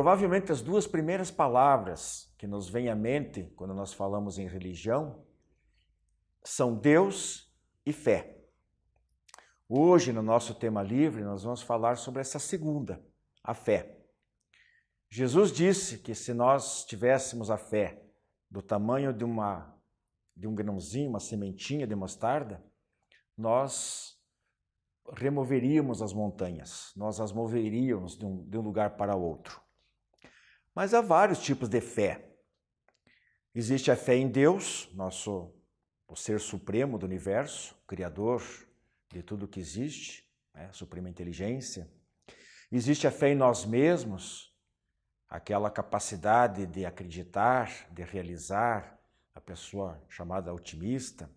Provavelmente as duas primeiras palavras que nos vêm à mente quando nós falamos em religião são Deus e fé. Hoje, no nosso tema livre, nós vamos falar sobre essa segunda, a fé. Jesus disse que se nós tivéssemos a fé do tamanho de um grãozinho, uma sementinha de mostarda, nós removeríamos as montanhas, nós as moveríamos de um lugar para outro. Mas há vários tipos de fé. Existe a fé em Deus, o ser supremo do universo, criador de tudo que existe, suprema inteligência. Existe a fé em nós mesmos, aquela capacidade de acreditar, de realizar, a pessoa chamada otimista.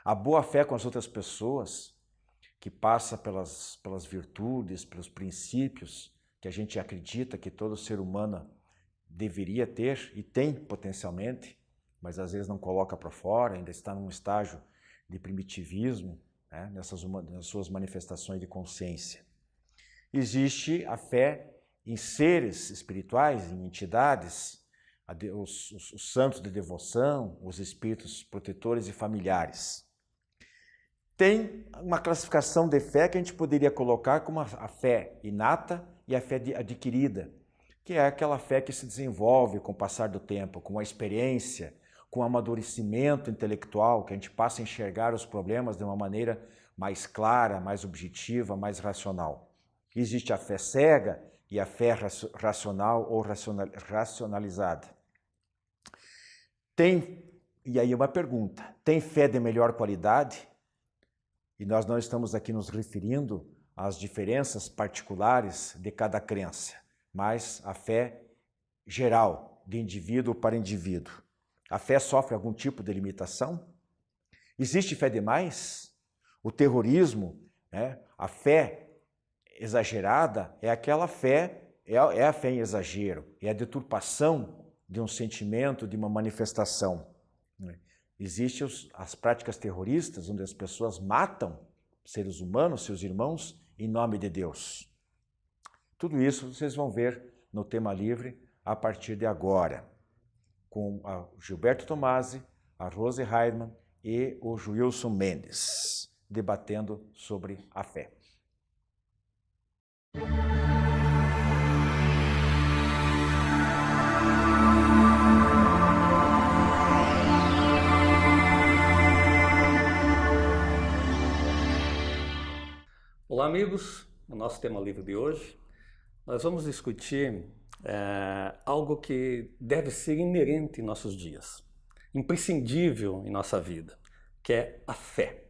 A boa fé com as outras pessoas, que passa pelas virtudes, pelos princípios que a gente acredita que todo ser humano deveria ter e tem potencialmente, mas às vezes não coloca para fora, ainda está num estágio de primitivismo, nas suas manifestações de consciência. Existe a fé em seres espirituais, em entidades, os santos de devoção, os espíritos protetores e familiares. Tem uma classificação de fé que a gente poderia colocar como a fé inata e a fé adquirida, que é aquela fé que se desenvolve com o passar do tempo, com a experiência, com o amadurecimento intelectual, que a gente passa a enxergar os problemas de uma maneira mais clara, mais objetiva, mais racional. Existe a fé cega e a fé racional ou racionalizada. E aí uma pergunta, tem fé de melhor qualidade? E nós não estamos aqui nos referindo às diferenças particulares de cada crença, mas a fé geral, de indivíduo para indivíduo. A fé sofre algum tipo de limitação? Existe fé demais? O terrorismo, a fé exagerada é aquela fé, é a fé em exagero, é a deturpação de um sentimento, de uma manifestação. Existem as práticas terroristas, onde as pessoas matam seres humanos, seus irmãos, em nome de Deus. Tudo isso vocês vão ver no tema livre a partir de agora, com o Gilberto Tomasi, a Rose Heidman e o Wilson Mendes, debatendo sobre a fé. Olá, amigos. No nosso tema livre de hoje, nós vamos discutir algo que deve ser inerente em nossos dias, imprescindível em nossa vida, que é a fé.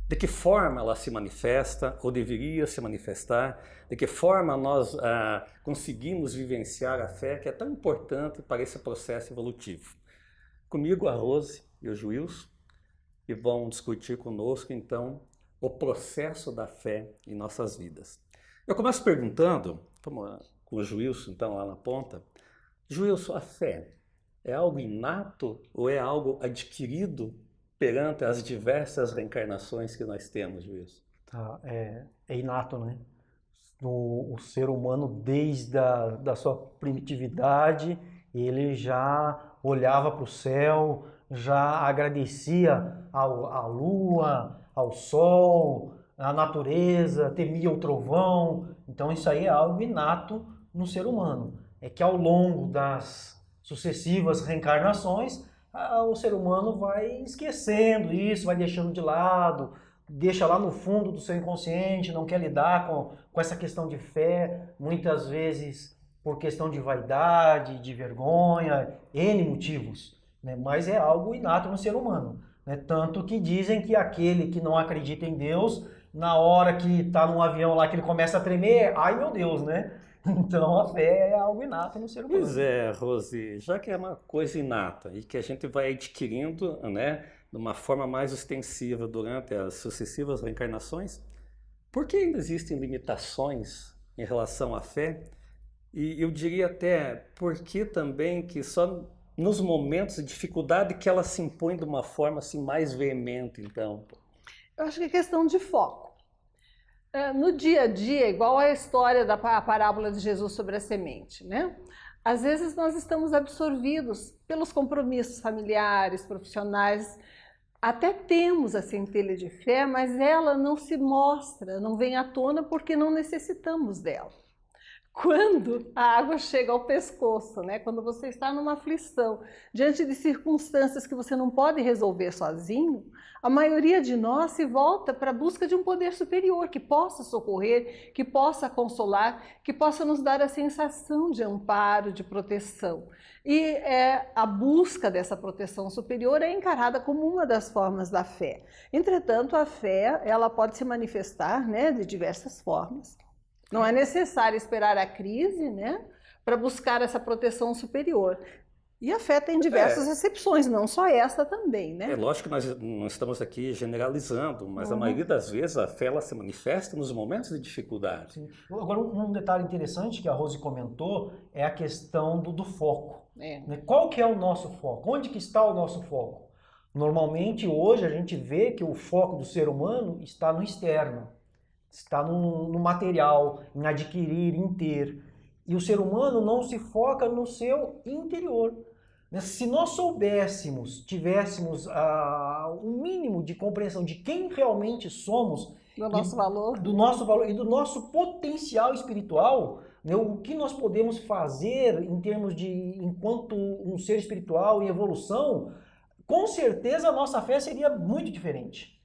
De que forma ela se manifesta, ou deveria se manifestar, de que forma nós conseguimos vivenciar a fé, que é tão importante para esse processo evolutivo. Comigo, a Rose e o Wilson, e vão discutir conosco, então, o processo da fé em nossas vidas. Eu começo perguntando, vamos com o Wilson, então, lá na ponta. Wilson, a fé é algo inato ou é algo adquirido perante as diversas reencarnações que nós temos, Wilson? É inato, né? O ser humano, desde da sua primitividade, ele já olhava para o céu, já agradecia à lua, ao sol, à natureza, temia o trovão. Então isso aí é algo inato no ser humano. É que ao longo das sucessivas reencarnações, o ser humano vai esquecendo isso, vai deixando de lado, deixa lá no fundo do seu inconsciente, não quer lidar com essa questão de fé, muitas vezes por questão de vaidade, de vergonha, N motivos, né? Mas é algo inato no ser humano. Tanto que dizem que aquele que não acredita em Deus, na hora que está num avião lá que ele começa a tremer, ai meu Deus, né? Então a fé é algo inato no ser humano. Pois é, Rose, já que é uma coisa inata e que a gente vai adquirindo, né, de uma forma mais ostensiva durante as sucessivas reencarnações, por que ainda existem limitações em relação à fé? E eu diria até, por que também que só nos momentos de dificuldade que ela se impõe de uma forma assim mais veemente, então? Eu acho que é questão de foco. No dia a dia, igual a história da parábola de Jesus sobre a semente, né? Às vezes nós estamos absorvidos pelos compromissos familiares, profissionais, até temos a centelha de fé, mas ela não se mostra, não vem à tona porque não necessitamos dela. Quando a água chega ao pescoço, né? Quando você está numa aflição, diante de circunstâncias que você não pode resolver sozinho, a maioria de nós se volta para a busca de um poder superior que possa socorrer, que possa consolar, que possa nos dar a sensação de amparo, de proteção. E a busca dessa proteção superior é encarada como uma das formas da fé. Entretanto, a fé ela pode se manifestar, né, de diversas formas. Não é necessário esperar a crise, né, para buscar essa proteção superior. E a fé tem diversas exceções, não só essa também, né? É lógico que nós não estamos aqui generalizando, mas a maioria das vezes a fé ela se manifesta nos momentos de dificuldade. Sim. Agora, um detalhe interessante que a Rose comentou é a questão do foco. Né? Qual que é o nosso foco? Onde que está o nosso foco? Normalmente, hoje, a gente vê que o foco do ser humano está no externo. Está no material, em adquirir, em ter. E o ser humano não se foca no seu interior. Se nós soubéssemos, tivéssemos um mínimo de compreensão de quem realmente somos, do nosso valor e do nosso potencial espiritual, né, o que nós podemos fazer em termos de, enquanto um ser espiritual em evolução, com certeza a nossa fé seria muito diferente.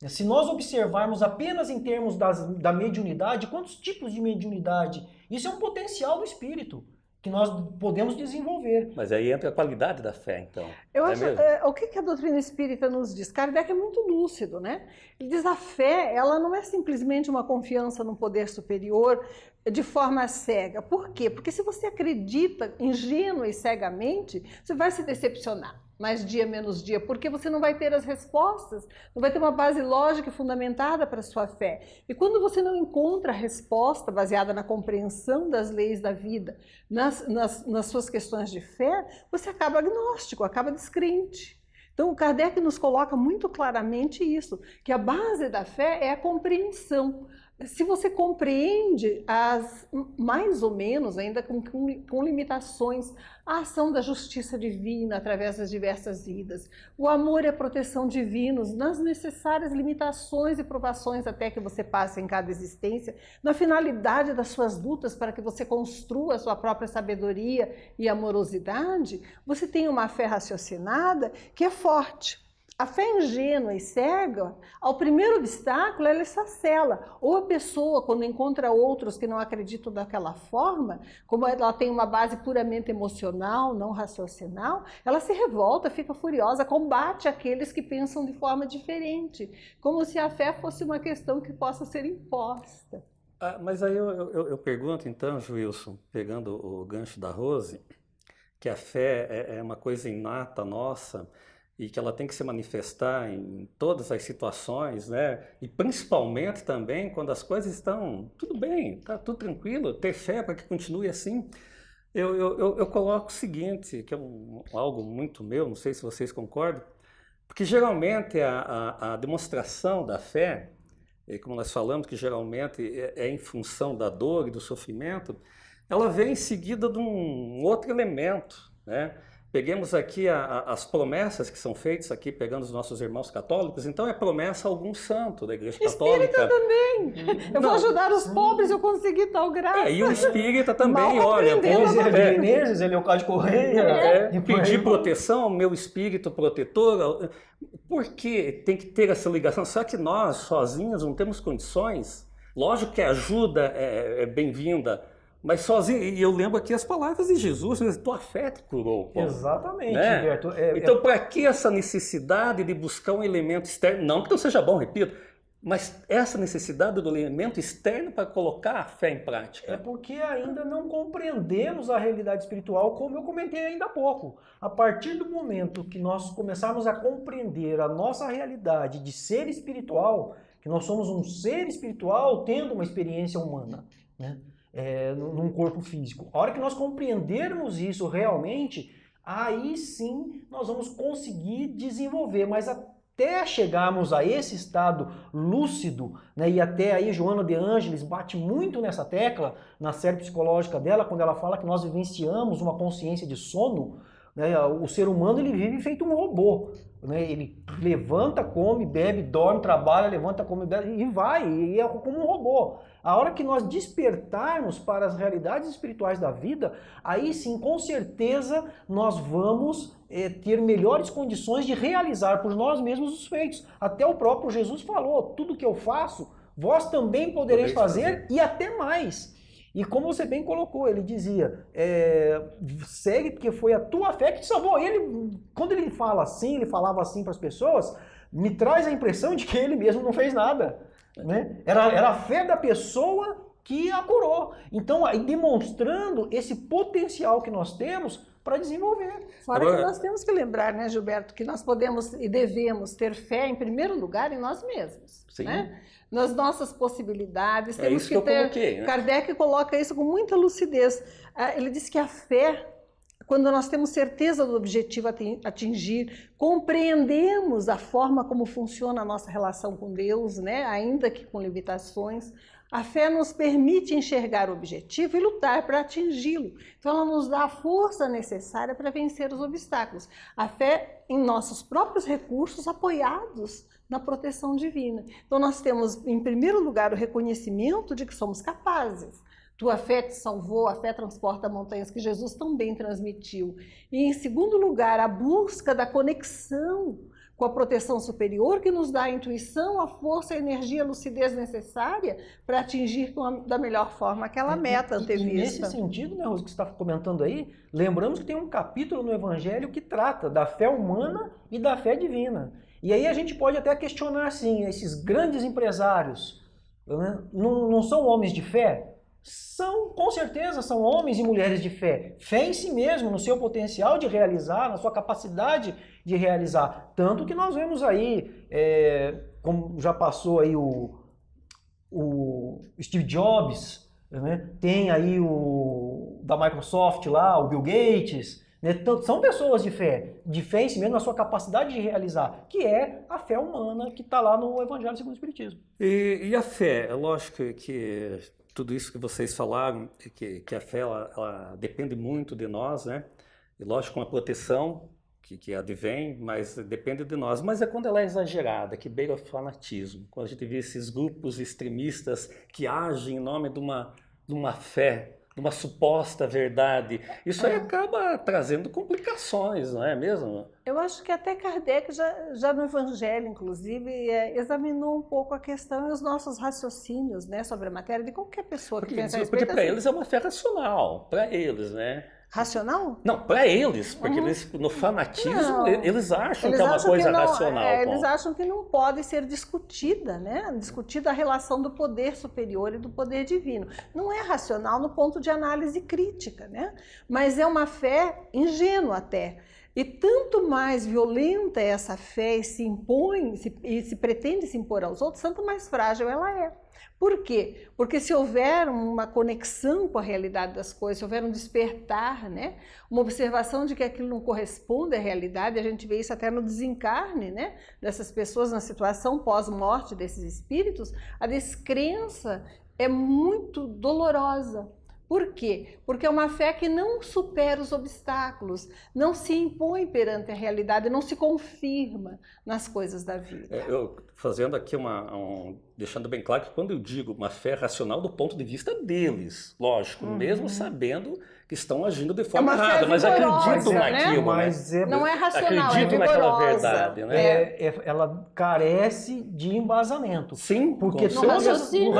Se nós observarmos apenas em termos da mediunidade, quantos tipos de mediunidade? Isso é um potencial do espírito que nós podemos desenvolver. Mas aí entra a qualidade da fé, então. Eu acho, o que a doutrina espírita nos diz? Kardec é muito lúcido, né? Ele diz a fé, ela não é simplesmente uma confiança no poder superior de forma cega. Por quê? Porque se você acredita ingênua e cegamente, você vai se decepcionar. Mais dia, menos dia, porque você não vai ter as respostas, não vai ter uma base lógica e fundamentada para a sua fé. E quando você não encontra a resposta baseada na compreensão das leis da vida, nas suas questões de fé, você acaba agnóstico, acaba descrente. Então, o Kardec nos coloca muito claramente isso, que a base da fé é a compreensão. Se você compreende, mais ou menos, ainda com limitações, a ação da justiça divina através das diversas vidas, o amor e a proteção divinos, nas necessárias limitações e provações até que você passe em cada existência, na finalidade das suas lutas para que você construa a sua própria sabedoria e amorosidade, você tem uma fé raciocinada que é forte. A fé ingênua e cega, ao primeiro obstáculo, ela esfacela. Ou a pessoa, quando encontra outros que não acreditam daquela forma, como ela tem uma base puramente emocional, não raciocinal, ela se revolta, fica furiosa, combate aqueles que pensam de forma diferente, como se a fé fosse uma questão que possa ser imposta. Mas aí eu pergunto então, Wilson, pegando o gancho da Rose, que a fé é uma coisa inata nossa, e que ela tem que se manifestar em todas as situações, né? E principalmente também quando as coisas estão tudo bem, está tudo tranquilo, ter fé para que continue assim. Eu coloco o seguinte, que é algo muito meu, não sei se vocês concordam, porque geralmente a demonstração da fé, como nós falamos que geralmente é em função da dor e do sofrimento, ela vem em seguida de um outro elemento, né? Peguemos aqui as promessas que são feitas aqui, pegando os nossos irmãos católicos, então é promessa a algum santo da Igreja Católica. Espírita também! Eu vou ajudar os pobres, eu consegui tal graça. E o espírita também, olha, Menezes, Leocádio Correia. Pedir proteção ao meu espírito protetor. Por que tem que ter essa ligação? Só que nós, sozinhos, não temos condições. Lógico que a ajuda é bem-vinda, mas sozinho, e eu lembro aqui as palavras de Jesus, tua fé te curou. Pô. Exatamente, né? Humberto. Então, para que essa necessidade de buscar um elemento externo? Não que não seja bom, repito, mas essa necessidade do elemento externo para colocar a fé em prática. É porque ainda não compreendemos a realidade espiritual, como eu comentei ainda há pouco. A partir do momento que nós começarmos a compreender a nossa realidade de ser espiritual, que nós somos um ser espiritual tendo uma experiência humana, né? Num corpo físico. A hora que nós compreendermos isso realmente, aí sim nós vamos conseguir desenvolver, mas até chegarmos a esse estado lúcido, né, e até aí Joana de Ângeles bate muito nessa tecla, na série psicológica dela, quando ela fala que nós vivenciamos uma consciência de sono, né, o ser humano ele vive feito um robô, né, ele levanta, come, bebe, dorme, trabalha, levanta, come, bebe, e vai, e é como um robô. A hora que nós despertarmos para as realidades espirituais da vida, aí sim, com certeza, nós vamos ter melhores condições de realizar por nós mesmos os feitos. Até o próprio Jesus falou, tudo que eu faço, vós também podereis fazer e até mais. E como você bem colocou, ele dizia, segue porque foi a tua fé que te salvou. Ele, quando ele fala assim, ele falava assim para as pessoas, me traz a impressão de que ele mesmo não fez nada. Né? Era a fé da pessoa que a curou. Então, aí demonstrando esse potencial que nós temos para desenvolver. Fora que nós temos que lembrar, né, Gilberto, que nós podemos e devemos ter fé, em primeiro lugar, em nós mesmos. Sim. Né? Nas nossas possibilidades. É Temos isso que eu ter. coloquei, né? Kardec coloca isso com muita lucidez. Ele diz que a fé, quando nós temos certeza do objetivo a atingir, compreendemos a forma como funciona a nossa relação com Deus, né? Ainda que com limitações, a fé nos permite enxergar o objetivo e lutar para atingi-lo. Então ela nos dá a força necessária para vencer os obstáculos. A fé em nossos próprios recursos apoiados na proteção divina. Então nós temos, em primeiro lugar, o reconhecimento de que somos capazes. Tua fé te salvou, a fé transporta montanhas, que Jesus também transmitiu. E, em segundo lugar, a busca da conexão com a proteção superior, que nos dá a intuição, a força, a energia, a lucidez necessária para atingir da melhor forma aquela meta antevista. E nesse sentido, né, Rose, que você está comentando aí, lembramos que tem um capítulo no Evangelho que trata da fé humana e da fé divina. E aí a gente pode até questionar assim, esses grandes empresários, né, não são homens de fé? São, com certeza, são homens e mulheres de fé. Fé em si mesmo, no seu potencial de realizar, na sua capacidade de realizar. Tanto que nós vemos aí, como já passou aí o Steve Jobs, né? Tem aí o da Microsoft lá, o Bill Gates, né? São pessoas de fé em si mesmo, na sua capacidade de realizar, que é a fé humana que está lá no Evangelho segundo o Espiritismo. E a fé, é lógico que tudo isso que vocês falaram, que a fé ela depende muito de nós, né? E lógico, com a proteção que advém, mas depende de nós. Mas é quando ela é exagerada, que beira o fanatismo. Quando a gente vê esses grupos extremistas que agem em nome de uma fé, de uma suposta verdade, isso aí acaba trazendo complicações, não é mesmo? Eu acho que até Kardec, já no Evangelho, inclusive, examinou um pouco a questão e os nossos raciocínios, né, sobre a matéria de qualquer pessoa que pensa a respeito. Porque para eles é uma fé racional, para eles, né? Racional? Não, para eles, porque eles, no fanatismo eles acham que é uma coisa racional. Eles acham que não pode ser discutida, né? Discutida a relação do poder superior e do poder divino. Não é racional no ponto de análise crítica, né? Mas é uma fé ingênua até. E tanto mais violenta é essa fé e se impõe, e se pretende se impor aos outros, tanto mais frágil ela é. Por quê? Porque se houver uma conexão com a realidade das coisas, se houver um despertar, né? Uma observação de que aquilo não corresponde à realidade, a gente vê isso até no desencarne, né? Dessas pessoas na situação pós-morte desses espíritos, a descrença é muito dolorosa. Por quê? Porque é uma fé que não supera os obstáculos, não se impõe perante a realidade, não se confirma nas coisas da vida. Eu fazendo aqui deixando bem claro que quando eu digo uma fé racional do ponto de vista deles, lógico, mesmo sabendo que estão agindo de forma errada, mas acreditam naquilo, né? Não é racional, acreditam naquela verdade, né? Ela carece de embasamento. Sim, porque no raciocínio,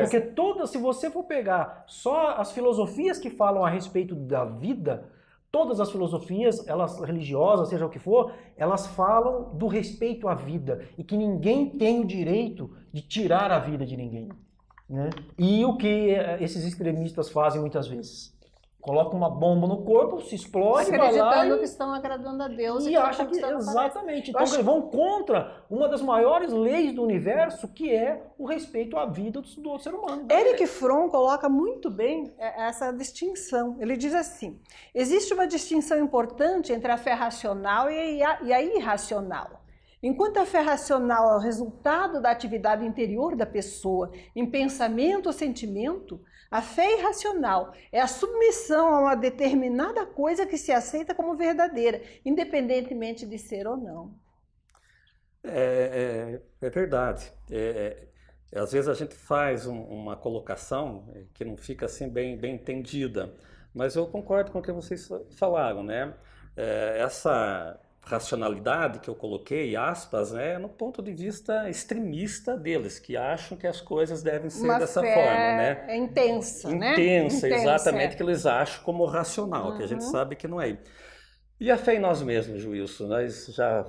porque se você for pegar só as filosofias que falam a respeito da vida, todas as filosofias, elas religiosas, seja o que for, elas falam do respeito à vida e que ninguém tem o direito de tirar a vida de ninguém, né? E o que esses extremistas fazem muitas vezes? Coloca uma bomba no corpo, se explode, vai lá acreditando que estão agradando a Deus e acha que exatamente. Então eles vão contra uma das maiores leis do universo, que é o respeito à vida do outro ser humano. Eric Fromm coloca muito bem essa distinção. Ele diz assim: existe uma distinção importante entre a fé racional e a irracional. Enquanto a fé racional é o resultado da atividade interior da pessoa, em pensamento ou sentimento, a fé irracional é a submissão a uma determinada coisa que se aceita como verdadeira, independentemente de ser ou não. É verdade. Às vezes a gente faz uma colocação que não fica assim bem entendida, mas eu concordo com o que vocês falaram, né? Essa racionalidade que eu coloquei, aspas, é no ponto de vista extremista deles, que acham que as coisas devem ser Uma dessa fé forma, né? Intensa, né? Intensa, exatamente, é. que eles acham como racional, que a gente sabe que não é. E a fé em nós mesmos, Juízo? Nós já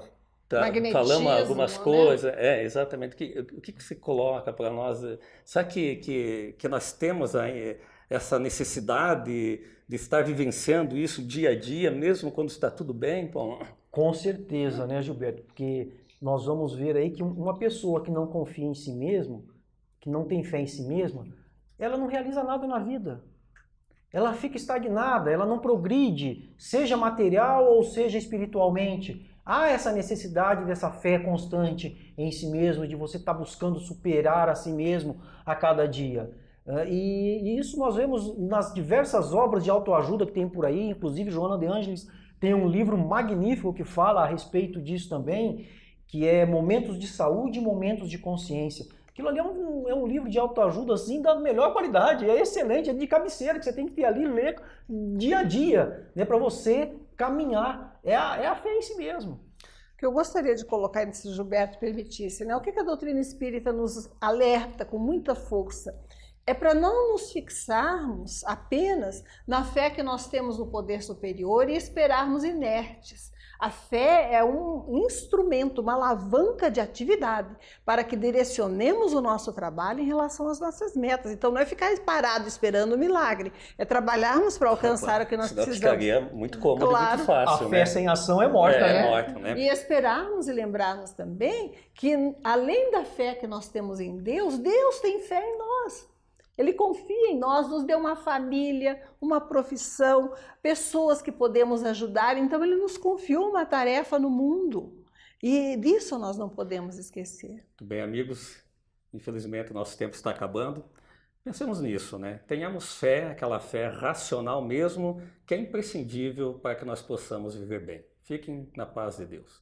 falamos algumas coisas, exatamente. O que se coloca para nós? Sabe que nós temos aí essa necessidade de estar vivenciando isso dia a dia, mesmo quando está tudo bem? Bom, Com certeza, né, Gilberto? Porque nós vamos ver aí que uma pessoa que não confia em si mesmo, que não tem fé em si mesma, ela não realiza nada na vida. Ela fica estagnada, ela não progride, seja material ou seja espiritualmente. Há essa necessidade dessa fé constante em si mesmo, de você estar buscando superar a si mesmo a cada dia. E isso nós vemos nas diversas obras de autoajuda que tem por aí, inclusive Joana de Ângeles tem um livro magnífico que fala a respeito disso também, que é Momentos de Saúde e Momentos de Consciência. Aquilo ali é um livro de autoajuda assim, da melhor qualidade, é excelente, é de cabeceira, que você tem que ter ali e ler dia a dia, né, para você caminhar. É a fé em si mesmo. O que eu gostaria de colocar, se Gilberto permitisse, né? O que a doutrina espírita nos alerta com muita força? É para não nos fixarmos apenas na fé que nós temos no poder superior e esperarmos inertes. A fé é um instrumento, uma alavanca de atividade para que direcionemos o nosso trabalho em relação às nossas metas. Então não é ficar parado esperando o milagre, é trabalharmos para alcançar o que nós precisamos. Ficaria muito cômodo e muito fácil. A fé sem ação é morta, né? É morta, né? E esperarmos e lembrarmos também que além da fé que nós temos em Deus, Deus tem fé em nós. Ele confia em nós, nos deu uma família, uma profissão, pessoas que podemos ajudar. Então, Ele nos confiou uma tarefa no mundo. E disso nós não podemos esquecer. Muito bem, amigos. Infelizmente, o nosso tempo está acabando. Pensemos nisso, né? Tenhamos fé, aquela fé racional mesmo, que é imprescindível para que nós possamos viver bem. Fiquem na paz de Deus.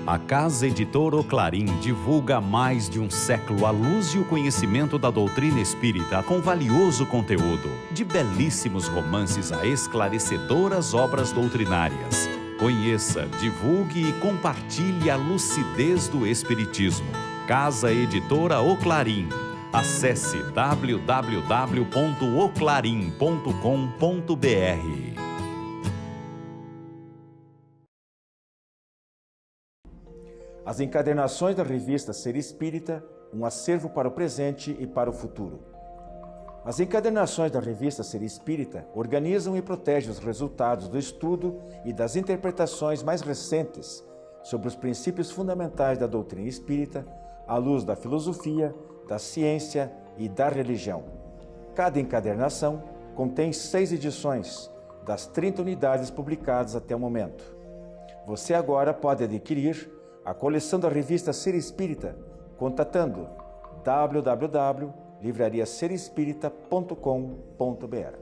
A Casa Editora Oclarim divulga há mais de um século a luz e o conhecimento da doutrina espírita com valioso conteúdo, de belíssimos romances a esclarecedoras obras doutrinárias. Conheça, divulgue e compartilhe a lucidez do Espiritismo. Casa Editora Oclarim. Acesse www.oclarim.com.br. As encadernações da revista Ser Espírita, um acervo para o presente e para o futuro. As encadernações da revista Ser Espírita organizam e protegem os resultados do estudo e das interpretações mais recentes sobre os princípios fundamentais da doutrina espírita, à luz da filosofia, da ciência e da religião. Cada encadernação contém 6 edições, das 30 unidades publicadas até o momento. Você agora pode adquirir a coleção da revista Ser Espírita, contatando www.livrariaserespirita.com.br.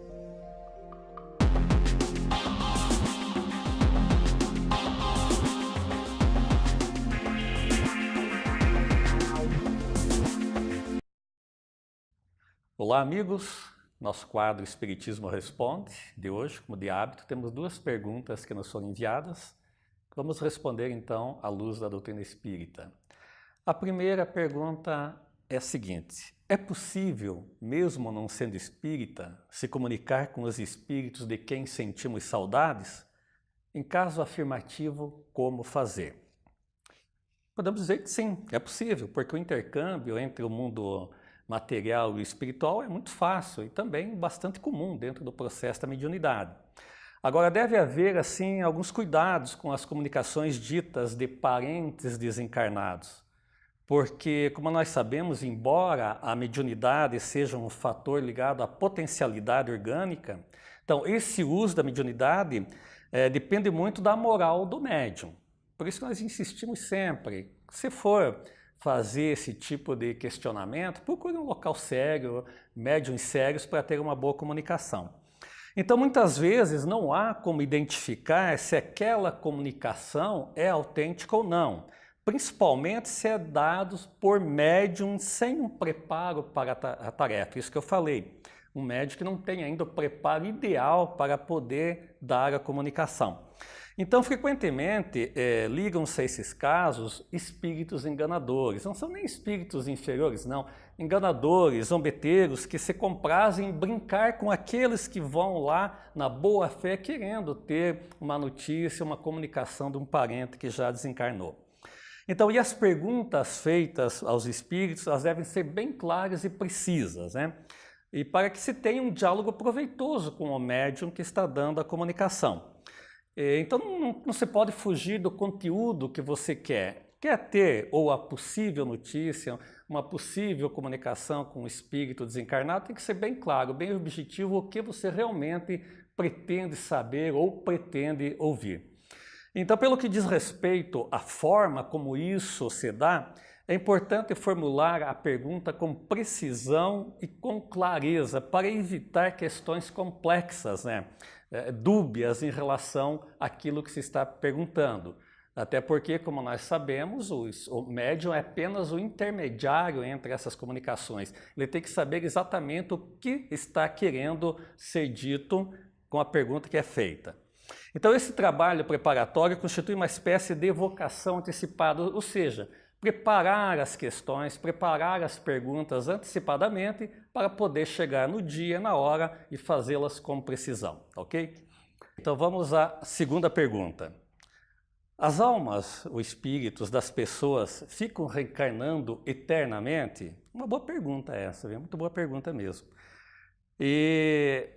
Olá, amigos. Nosso quadro Espiritismo Responde de hoje, como de hábito, temos 2 perguntas que nos foram enviadas. Vamos responder, então, à luz da doutrina espírita. A primeira pergunta é a seguinte: é possível, mesmo não sendo espírita, se comunicar com os espíritos de quem sentimos saudades? Em caso afirmativo, como fazer? Podemos dizer que sim, é possível, porque o intercâmbio entre o mundo material e o espiritual é muito fácil e também bastante comum dentro do processo da mediunidade. Agora, deve haver, assim, alguns cuidados com as comunicações ditas de parentes desencarnados, porque, como nós sabemos, embora a mediunidade seja um fator ligado à potencialidade orgânica, então esse uso da mediunidade depende muito da moral do médium. Por isso que nós insistimos sempre, se for fazer esse tipo de questionamento, procure um local sério, médiuns sérios, para ter uma boa comunicação. Então, muitas vezes, não há como identificar se aquela comunicação é autêntica ou não, principalmente se é dado por médium sem um preparo para a tarefa, isso que eu falei. Um médium que não tem ainda o preparo ideal para poder dar a comunicação. Então, frequentemente, ligam-se a esses casos espíritos enganadores. Não são nem espíritos inferiores, não. Enganadores, zombeteiros, que se comprazem em brincar com aqueles que vão lá na boa fé querendo ter uma notícia, uma comunicação de um parente que já desencarnou. Então, e as perguntas feitas aos espíritos, elas devem ser bem claras e precisas, né? E para que se tenha um diálogo proveitoso com o médium que está dando a comunicação. Então, não se pode fugir do conteúdo que você quer. Quer ter ou a possível notícia, uma possível comunicação com o espírito desencarnado, tem que ser bem claro, bem objetivo o que você realmente pretende saber ou pretende ouvir. Então, pelo que diz respeito à forma como isso se dá, é importante formular a pergunta com precisão e com clareza para evitar questões complexas, né? Dúbias em relação àquilo que se está perguntando. Até porque, como nós sabemos, o médium é apenas o intermediário entre essas comunicações. Ele tem que saber exatamente o que está querendo ser dito com a pergunta que é feita. Então, esse trabalho preparatório constitui uma espécie de evocação antecipada, ou seja, preparar as questões, preparar as perguntas antecipadamente para poder chegar no dia, na hora e fazê-las com precisão, ok? Então vamos à segunda pergunta. As almas, os espíritos das pessoas ficam reencarnando eternamente? Uma boa pergunta essa, viu? Muito boa pergunta mesmo. E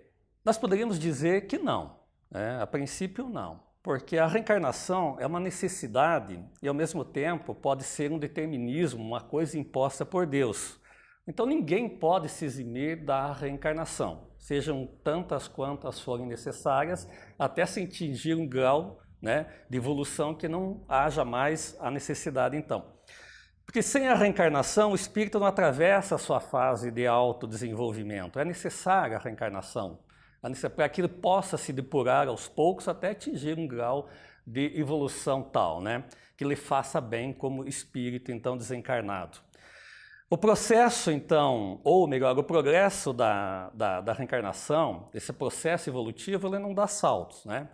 nós poderíamos dizer que não, né? A princípio não. Porque a reencarnação é uma necessidade e, ao mesmo tempo, pode ser um determinismo, uma coisa imposta por Deus. Então, ninguém pode se eximir da reencarnação, sejam tantas quantas forem necessárias, até se atingir um grau, né, de evolução que não haja mais a necessidade, então. Porque sem a reencarnação, o espírito não atravessa a sua fase de autodesenvolvimento. É necessária a reencarnação, para que ele possa se depurar aos poucos até atingir um grau de evolução tal, né, que lhe faça bem como espírito, então, desencarnado. O processo, então, ou melhor, o progresso da reencarnação, esse processo evolutivo, ele não dá saltos, né?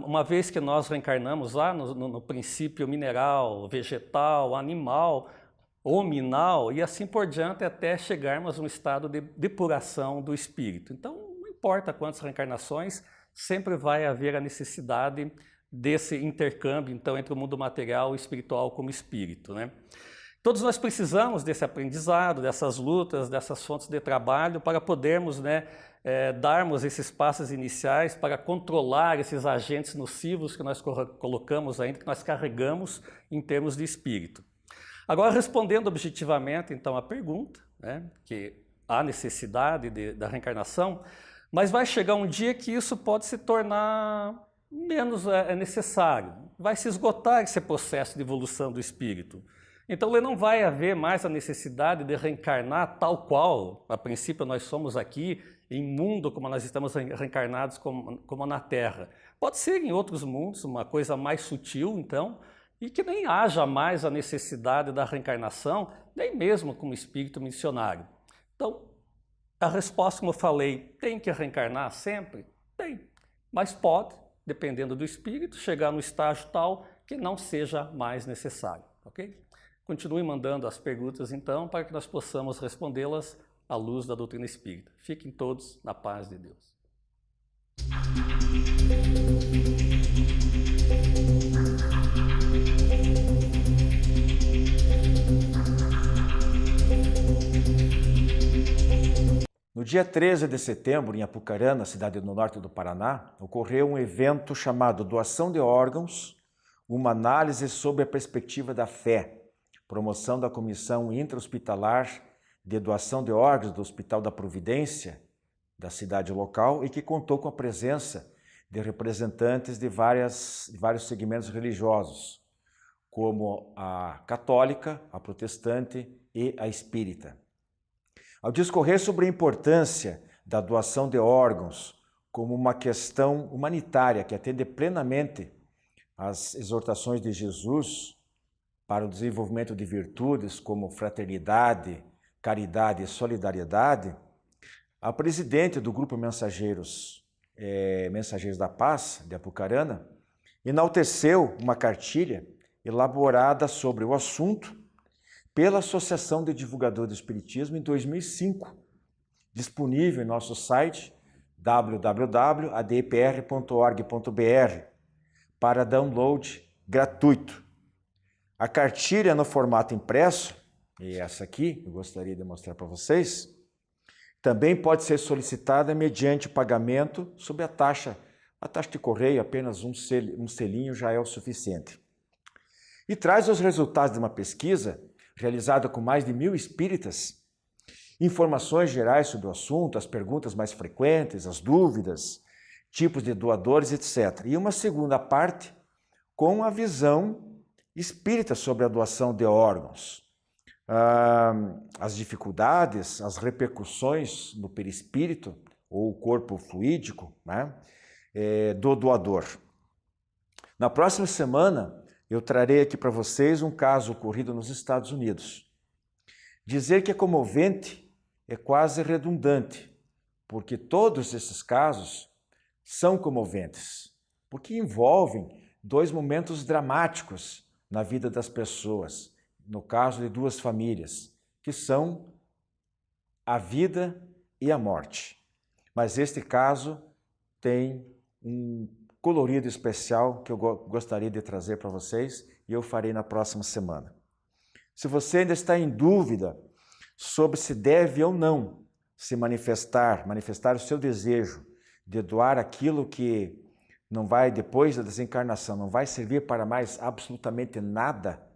Uma vez que nós reencarnamos lá no princípio mineral, vegetal, animal, hominal e assim por diante até chegarmos a um estado de depuração do espírito. Então, não importa quantas reencarnações, sempre vai haver a necessidade desse intercâmbio, então, entre o mundo material e espiritual como espírito, né? Todos nós precisamos desse aprendizado, dessas lutas, dessas fontes de trabalho para podermos, né, darmos esses passos iniciais para controlar esses agentes nocivos que nós colocamos ainda, que nós carregamos em termos de espírito. Agora, respondendo objetivamente, então, a pergunta, né, que há necessidade da reencarnação, mas vai chegar um dia que isso pode se tornar menos necessário, vai se esgotar esse processo de evolução do espírito. Então, ele não vai haver mais a necessidade de reencarnar tal qual, a princípio, nós somos aqui, em mundo como nós estamos reencarnados como na Terra. Pode ser em outros mundos, uma coisa mais sutil, então, e que nem haja mais a necessidade da reencarnação, nem mesmo como espírito missionário. Então, a resposta, como eu falei, tem que reencarnar sempre? Tem, mas pode, dependendo do espírito, chegar no estágio tal que não seja mais necessário, ok? Continue mandando as perguntas, então, para que nós possamos respondê-las à luz da doutrina espírita. Fiquem todos na paz de Deus. No dia 13 de setembro, em Apucarana, cidade no norte do Paraná, ocorreu um evento chamado Doação de Órgãos, uma análise sobre a perspectiva da fé, promoção da Comissão Intra-Hospitalar de Doação de Órgãos do Hospital da Providência, da cidade local, e que contou com a presença de representantes de vários segmentos religiosos, como a católica, a protestante e a espírita. Ao discorrer sobre a importância da doação de órgãos como uma questão humanitária que atende plenamente às exortações de Jesus para o desenvolvimento de virtudes como fraternidade, caridade e solidariedade, a presidente do Grupo Mensageiros da Paz, de Apucarana, enalteceu uma cartilha elaborada sobre o assunto pela Associação de Divulgadores do Espiritismo em 2005, disponível em nosso site www.adepr.org.br para download gratuito. A cartilha no formato impresso, e essa aqui eu gostaria de mostrar para vocês, também pode ser solicitada mediante pagamento sob a taxa de correio, apenas um selinho já é o suficiente. E traz os resultados de uma pesquisa realizada com mais de 1.000 espíritas, informações gerais sobre o assunto, as perguntas mais frequentes, as dúvidas, tipos de doadores, etc. E uma segunda parte com a visão espírita sobre a doação de órgãos, as dificuldades, as repercussões no perispírito ou corpo fluídico, né, do doador. Na próxima semana, eu trarei aqui para vocês um caso ocorrido nos Estados Unidos. Dizer que é comovente é quase redundante, porque todos esses casos são comoventes, porque envolvem dois momentos dramáticos na vida das pessoas, no caso de duas famílias, que são a vida e a morte. Mas este caso tem um colorido especial que eu gostaria de trazer para vocês e eu farei na próxima semana. Se você ainda está em dúvida sobre se deve ou não se manifestar o seu desejo de doar aquilo que não vai, depois da desencarnação, não vai servir para mais absolutamente nada,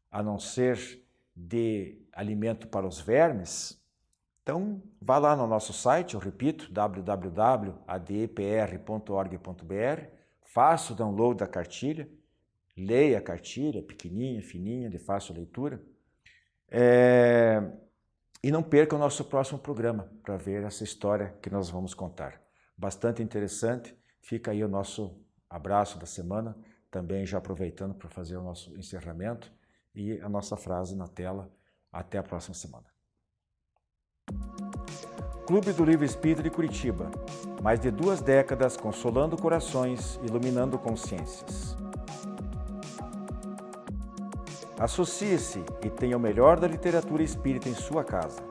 a não ser de alimento para os vermes, então vá lá no nosso site, eu repito, www.adepr.org.br, faça o download da cartilha, leia a cartilha, pequenininha, fininha, de fácil leitura, e não perca o nosso próximo programa para ver essa história que nós vamos contar. Bastante interessante, fica aí o nosso abraço da semana, também já aproveitando para fazer o nosso encerramento e a nossa frase na tela. Até a próxima semana. Clube do Livro Espírita de Curitiba. Mais de 2 décadas consolando corações, iluminando consciências. Associe-se e tenha o melhor da literatura espírita em sua casa.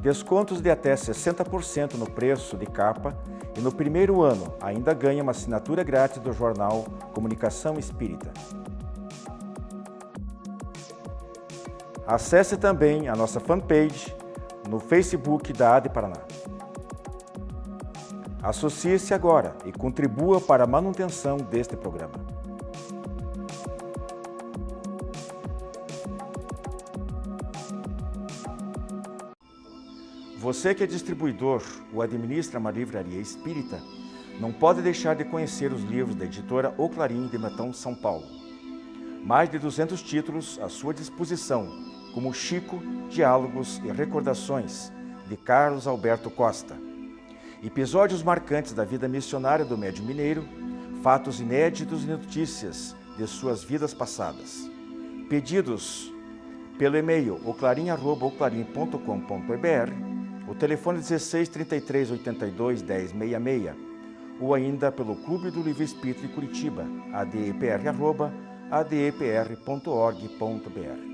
Descontos de até 60% no preço de capa e no primeiro ano ainda ganha uma assinatura grátis do jornal Comunicação Espírita. Acesse também a nossa fanpage no Facebook da AD Paraná. Associe-se agora e contribua para a manutenção deste programa. Você que é distribuidor ou administra uma livraria espírita, não pode deixar de conhecer os livros da editora O Clarim de Matão, São Paulo. Mais de 200 títulos à sua disposição, como Chico, Diálogos e Recordações, de Carlos Alberto Costa. Episódios marcantes da vida missionária do médium mineiro, fatos inéditos e notícias de suas vidas passadas. Pedidos pelo e-mail oclarim@oclarim.com.br, o telefone 16 33 82 10 66, ou ainda pelo Clube do Livro Espírita de Curitiba, adepr@adepr.org.br.